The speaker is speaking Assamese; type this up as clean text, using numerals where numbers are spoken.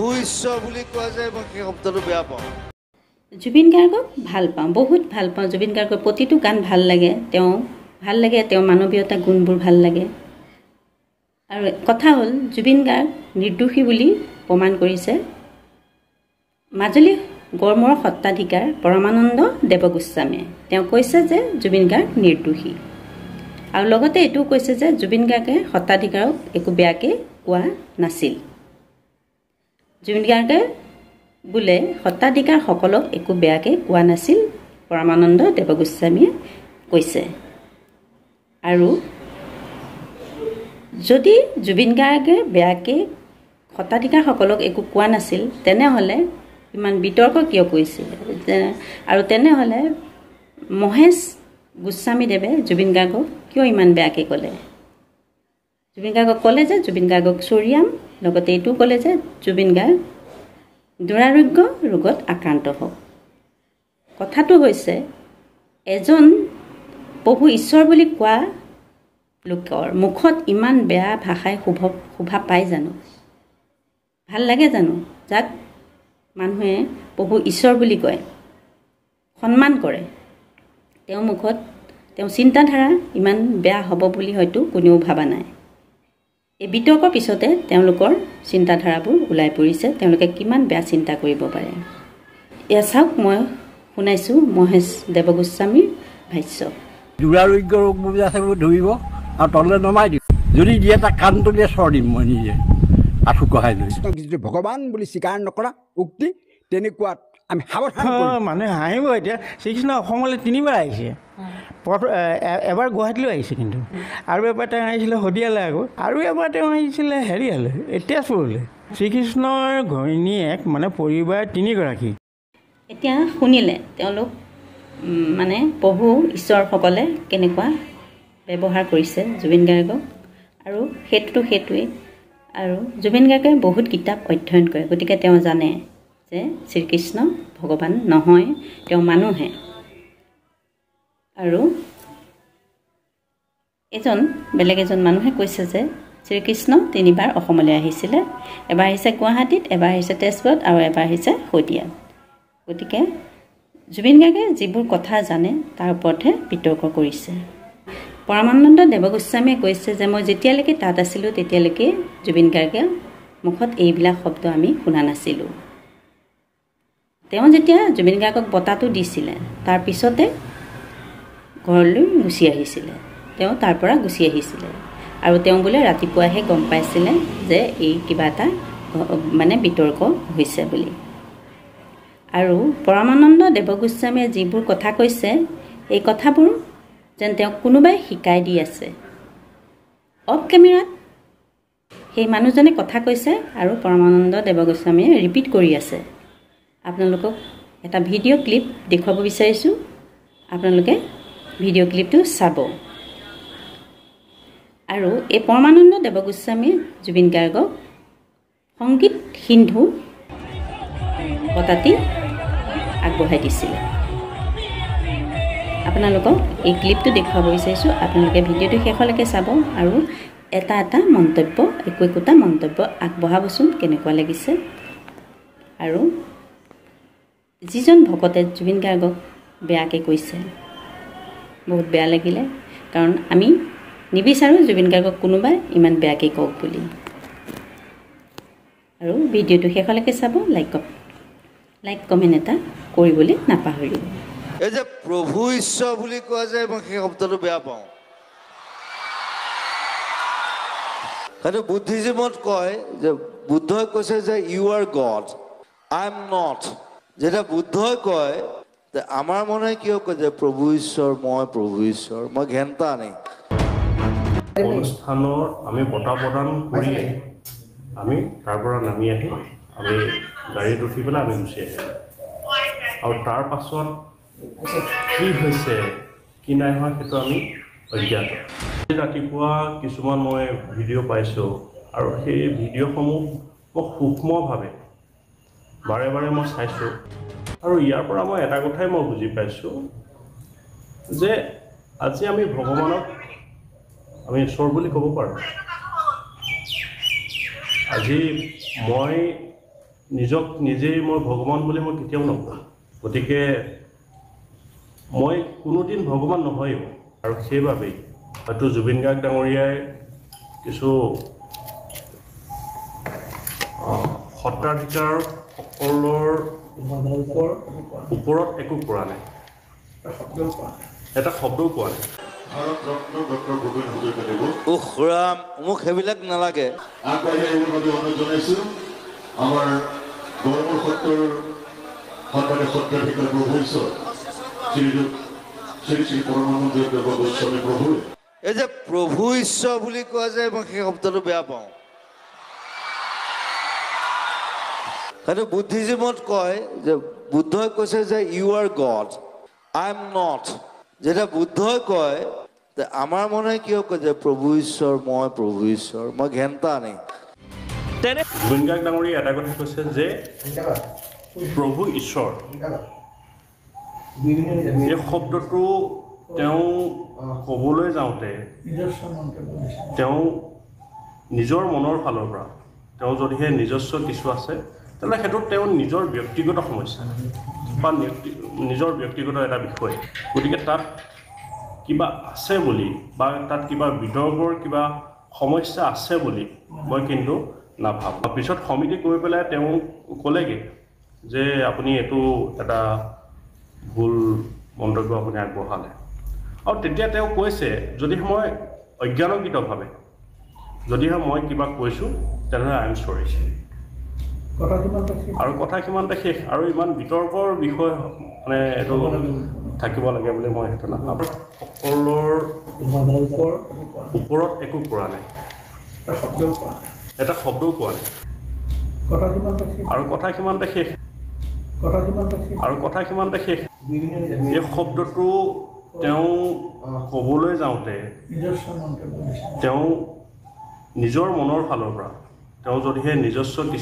প্ৰভু ঈশ্বৰ বুলি কোৱা যায় মই সেই শব্দটো বেয়া পাওঁ জুবিন গাৰ্গক ভাল পাওঁ বহুত ভাল পাওঁ জুবিন গাৰ্গৰ প্ৰতিটো গান ভাল লাগে তেওঁ মানৱীয়তা গুণবোৰ ভাল লাগে আৰু কথা হ'ল জুবিন গাৰ্গ নিৰ্দোষী বুলি প্ৰমাণ কৰিছে মাজুলী গড়মূৰৰ সত্ৰাধিকাৰ পৰমানন্দ দেৱগোস্বামীয়ে তেওঁ কৈছে যে জুবিন গাৰ্গ নিৰ্দোষী আৰু লগতে এইটোও কৈছে যে জুবিন গাৰ্গে সত্ৰাধিকাৰক একো বেয়াকৈ কোৱা নাছিল জুবিন গাৰ্গে বোলে সত্ৰাধিকাৰসকলক একো বেয়াকৈ কোৱা নাছিল পৰমানন্দ দেৱগোস্বামীয়ে কৈছে আৰু যদি জুবিন গাৰ্গে বেয়াকৈ সত্ৰাধিকাৰসকলক একো কোৱা নাছিল তেনেহ'লে ইমান বিতৰ্ক কিয় কৈছিল আৰু তেনেহ'লে মহেশ গোস্বামীদেৱে জুবিন গাৰ্গক কিয় ইমান বেয়াকৈ ক'লে জুবিন গাৰ্গক ক'লে যে জুবিন গাৰ্গক চৰিয়াম লগতে এইটোও ক'লে যে জুবিন গাৰ্গ দুৰাৰোগ্য ৰোগত আক্ৰান্ত হওক কথাটো হৈছে এজন প্ৰভু ঈশ্বৰ বুলি কোৱা লোকৰ মুখত ইমান বেয়া ভাষাই শোভা পায় জানো ভাল লাগে জানো যাক মানুহে প্ৰভু ঈশ্বৰ বুলি কয় সন্মান কৰে তেওঁৰ মুখত তেওঁ চিন্তাধাৰা ইমান বেয়া হ'ব বুলি হয়তো কোনেও ভাবা নাই এই বিতৰ্কৰ পিছতে তেওঁলোকৰ চিন্তাধাৰাবোৰ ওলাই পৰিছে তেওঁলোকে কিমান বেয়া চিন্তা কৰিব পাৰে এয়া চাওক মই শুনাইছোঁ মহেশ দেৱগোস্বামীৰ ভাষ্য দুৰাৰোগ্য ৰোগবোৰ আছে ধৰিব আৰু তললৈ নমাই দিব যদি দিয়ে তাক কাণটো দিয়ে চৰ দিম মই নিজে আঁঠু কঢ়াই লৈ যিটো ভগৱান বুলি স্বীকাৰ নকৰা উক্তি তেনেকুৱাত আমি সাৱধান মানুহে হাঁহিব এতিয়া শ্ৰীকৃষ্ণ অসমলৈ 3বাৰ আহিছে এবাৰ গুৱাহাটীলৈ আহিছে কিন্তু আৰু এবাৰ তেওঁ আহিছিলে শদিয়ালৈ আকৌ আৰু এবাৰ তেওঁ আহিছিলে হেৰিয়ালৈ তেজপুৰলৈ শ্ৰীকৃষ্ণৰ ঘৈণীয়েক মানে পৰিবাৰ 3গৰাকী এতিয়া শুনিলে তেওঁলোক মানে প্ৰভু ঈশ্বৰসকলে কেনেকুৱা ব্যৱহাৰ কৰিছে জুবিন গাৰ্গক আৰু সেইটোৱেই আৰু জুবিন গাৰ্গে বহুত কিতাপ অধ্যয়ন কৰে গতিকে তেওঁ জানে যে শ্ৰীকৃষ্ণ ভগৱান নহয় তেওঁ মানুহে আৰু বেলেগ এজন মানুহে কৈছে যে শ্ৰীকৃষ্ণ 3বাৰ অসমলৈ আহিছিলে এবাৰ আহিছে গুৱাহাটীত এবাৰ আহিছে তেজপুৰত আৰু এবাৰ আহিছে শদিয়াত গতিকে জুবিন গাৰ্গে যিবোৰ কথা জানে তাৰ ওপৰতহে বিতৰ্ক কৰিছে পৰমানন্দ দেৱগোস্বামীয়ে কৈছে যে মই যেতিয়ালৈকে তাত আছিলোঁ তেতিয়ালৈকে জুবিন গাৰ্গে মুখত এইবিলাক শব্দ আমি শুনা নাছিলোঁ তেওঁ যেতিয়া জুবিন গাৰ্গক বঁটাটো দিছিলে তাৰ পিছতে ঘৰলৈ গুচি আহিছিলে তেওঁ তাৰ পৰা গুচি আহিছিলে আৰু তেওঁ বোলে ৰাতিপুৱাহে গম পাইছিলে যে এই কিবা এটা মানে বিতৰ্ক হৈছে বুলি আৰু পৰমানন্দ দেৱগোস্বামীয়ে যিবোৰ কথা কৈছে এই কথাবোৰ যেন তেওঁক কোনোবাই শিকাই দি আছে অফ কেমেৰাত সেই মানুহজনে কথা কৈছে আৰু পৰমানন্দ দেৱগোস্বামীয়ে ৰিপিট কৰি আছে আপোনালোকক এটা ভিডিঅ' ক্লিপ দেখুৱাব বিচাৰিছোঁ আপোনালোকে ভিডিঅ' ক্লিপটো চাব আৰু এই পৰমানন্দ দেৱগোস্বামীয়ে জুবিন গাৰ্গক সংগীত সিন্ধু বঁটাটি আগবঢ়াই দিছিলে আপোনালোকক এই ক্লিপটো দেখুৱাব বিচাৰিছোঁ আপোনালোকে ভিডিঅ'টো শেষলৈকে চাব আৰু এটা একোটা মন্তব্য আগবঢ়াবচোন কেনেকুৱা লাগিছে আৰু যিজন ভকতে জুবিন গাৰ্গক বেয়াকৈ কৈছে বহুত বেয়া লাগিলে কাৰণ আমি নিবিচাৰোঁ জুবিন গাৰ্গক কোনোবাই ইমান বেয়াকৈ কওক বুলি আৰু ভিডিঅ'টো শেষলৈকে চাব লাইক কমেণ্ট এটা কৰিবলৈ নাপাহৰিব এই যে প্ৰভু ঈশ্বৰ বুলি কোৱা যায় মই সেই শব্দটো বেয়া পাওঁ সেইটো বুদ্ধিজিমত কয় যে বুদ্ধই কৈছে যে you are God I am not যেতিয়া বুদ্ধই কয় যে আমাৰ মনে কিয় কয় যে প্ৰভু ঈশ্বৰ মই ঘেণ্টা নেই অনুষ্ঠানৰ আমি বঁটা প্ৰদান কৰি আমি তাৰ পৰা নামি আহি আমি গাড়ীত উঠি পেলাই আমি গুচি আহিলোঁ আৰু তাৰ পাছত কি হৈছে কি নাই হোৱা সেইটো আমি অজ্ঞাত ৰাতিপুৱা কিছুমান মই ভিডিঅ' পাইছোঁ আৰু সেই ভিডিঅ'সমূহ মই সূক্ষ্মভাৱে বাৰে বাৰে মই চাইছোঁ আৰু ইয়াৰ পৰা মই এটা কথাই মই বুজি পাইছোঁ যে আজি আমি ভগৱানক আমি ঈশ্বৰ বুলি ক'ব পাৰোঁ আজি মই নিজক নিজেই মই ভগৱান বুলি মই কেতিয়াও নকওঁ। গতিকে মই কোনোদিন ভগৱান নহয়ও, আৰু সেইবাবেই হয়তো জুবিন গাৰ্গ ডাঙৰীয়াই কিছু সত্ৰাধিকাৰ সকলৰ ওপৰত একো কৰা নাই, এটা শব্দও কোৱা নাই। ভাৰতৰত্ন ডক্টৰ ভূপেন হাজৰিকাদেৱক উহ ৰাম, মোক সেইবিলাক নালাগে। আগবাঢ়ি আহিবৰ বাবে অনুৰোধ জনাইছোঁ। আমাৰ গড়মূৰ সত্ৰৰ সন্মানীয় সত্ৰাধিকাৰ প্ৰভু ঈশ্বৰ শ্ৰী শ্ৰী পৰমানন্দ দেৱ গোস্বামী প্ৰভুৱে এই যে প্ৰভু ঈশ্বৰ বুলি কোৱা যায়, মই সেই শব্দটো বেয়া পাওঁ। সেইটো বুদ্ধিজিমত কয় যে বুদ্ধই কৈছে যে you are God, I am not. যেতিয়া বুদ্ধই কয়, আমাৰ মনে কিয় কয় যে প্ৰভু ঈশ্বৰ, মই প্ৰভু ঈশ্বৰ, মই ঘেণ্টা আনি। জুবিন গাৰ্গ ডাঙৰীয়াই এটা কথা কৈছে যে প্ৰভু ঈশ্বৰ, এই শব্দটো তেওঁ ক'বলৈ যাওঁতে তেওঁ নিজৰ মনৰ ফালৰ পৰা তেওঁ যদিহে নিজস্ব কিছু আছে, তেন্তে সেইটোত তেওঁৰ নিজৰ ব্যক্তিগত সমস্যা বা নিজৰ ব্যক্তিগত এটা বিষয়। গতিকে তাত কিবা আছে বুলি বা তাত কিবা বিতৰ্কৰ কিবা সমস্যা আছে বুলি মই কিন্তু নাভাবোঁ। পিছত সমিতি গৈ পেলাই তেওঁ ক'লেগৈ যে আপুনি এইটো এটা ভুল মন্তব্য আপুনি আগবঢ়ালে, আৰু তেতিয়া তেওঁ কৈছে যদিহে মই অজ্ঞানকৃতভাৱে যদিহে মই কিবা কৈছোঁ তেনেহ'লে আই এম চৰি। আৰু কথা সিমানতে শেষ, আৰু ইমান বিতৰ্কৰ বিষয় মানে এইটো থাকিব লাগে বুলি মই সেইটো নাভাবোঁ। সকলৰ ওপৰত একো কৰা নাই, এটা শব্দও কোৱা নাই, আৰু কথা সিমানতে শেষ, আৰু কথা সিমানতে শেষ। এই শব্দটো তেওঁ ক'বলৈ যাওঁতে তেওঁ নিজৰ মনৰ ফালৰ পৰা তেওঁ যদিহে নিজস্ব কিছু